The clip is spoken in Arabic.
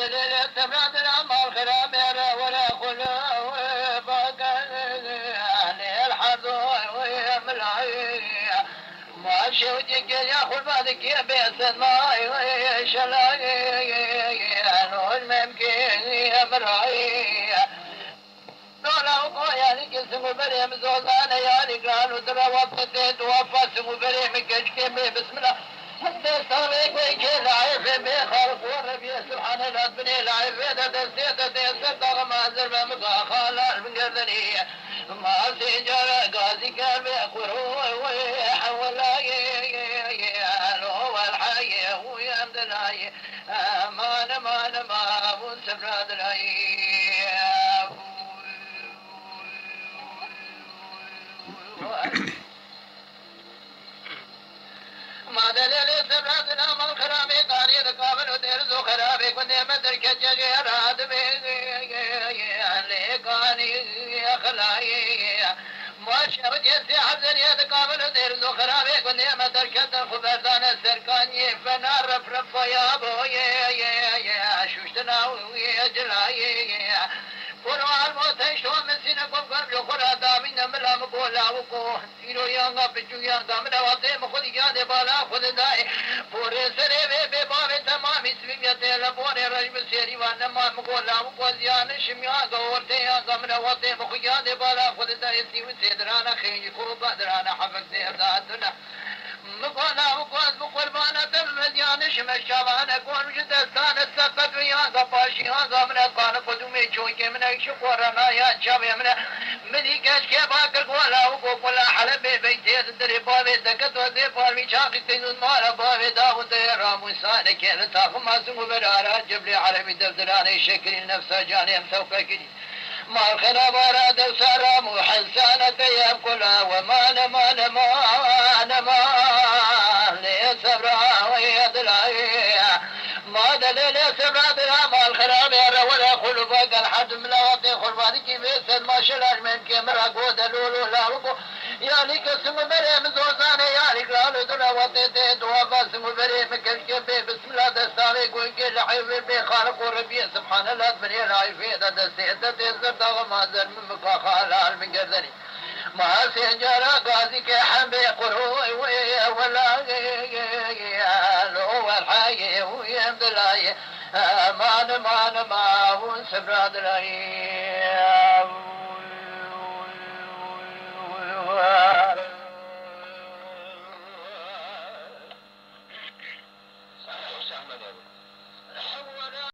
دليل تبعد الأمر خرامير ولا خلو باقى الحظ ويملعي ما شوتك ياخذ بالك يا بيت ما شلاي نور ممكن يا مرعي دولا وقويا لك اسمه بريم زوزانا يا لك قالوا ترى وقتت وفى اسمه بريم كشكمي بسم الله حتى صارك ويكي لعيف بخلق وربي سبحان الله بني لعيف دستيت دستيت ما زرب مقاخالا من قردني ما سجل قاسي كان بيقروا ويحولا هو الحي ويمد الحي ما ونسفراد الحي ما دليل سبرتنا من خرابي قاري قابل ودرزو خرابي كنت مدر كجي راد لقاني خلاي ما شرط يسي حزن يد قابل ودرزو خرابي كنت مدر كدر خبردان السركاني فنار رفرف يا بوي شوشتنا ويا جلاي قرآن الموتى شو من سنكم قبل قرآن دامين ملا مقولا وقو سيرو يانغا بجو يانغا ملا وطي مخد ياد بالا خد داي پورے سرے بے باوے تمام اسمیت لبورے رجب سیری وانما مقولا وقو زیان شمیان گورتے یانغا ملا وطي مخد ياد بالا خد داي سیو سیدرانا خیج خوبا درانا حفظ سیداتنا مقولا وقوز بقربانا تمديان شمشابانا كون جدستان السقط ويانغا باشيانغا ملا قان قدومي چونكي منا شكورنا يا شابي منا مني كاش كي باكر قولا وقولا حلب بيتي تدري بابي دكت ودي بارمي شاقي تنون مارا بابي داغن ديرا موساني كي لتاخ ما سمو برارا جبلي عربي دفتراني شكري نفسه جاني امسوككني ما الخراب أراد وسارة محسانة يبكلا وما نما ليسبرا ويدلعي ما دليل سبرا بلا ما الخراب يرى ولا خلفك الحد من لغطي خلفانك بيسد ما شلاش من كاميرا قود لولو لا وقو يا لك اسم بريم زوزان يا لك لالو دلا وطيتي دوابا اسم بريم كالكبي بسم الله دستاري قوين كي لحيوي بي خالق وربي سبحان الله بني العيفي دا دستيتا تيزر داغ مازر من مقا خالال من قردني ما سنجارا قاضي كي حنبي قروي ولا لو الحي ويمد الحي ما ونسبراد الحي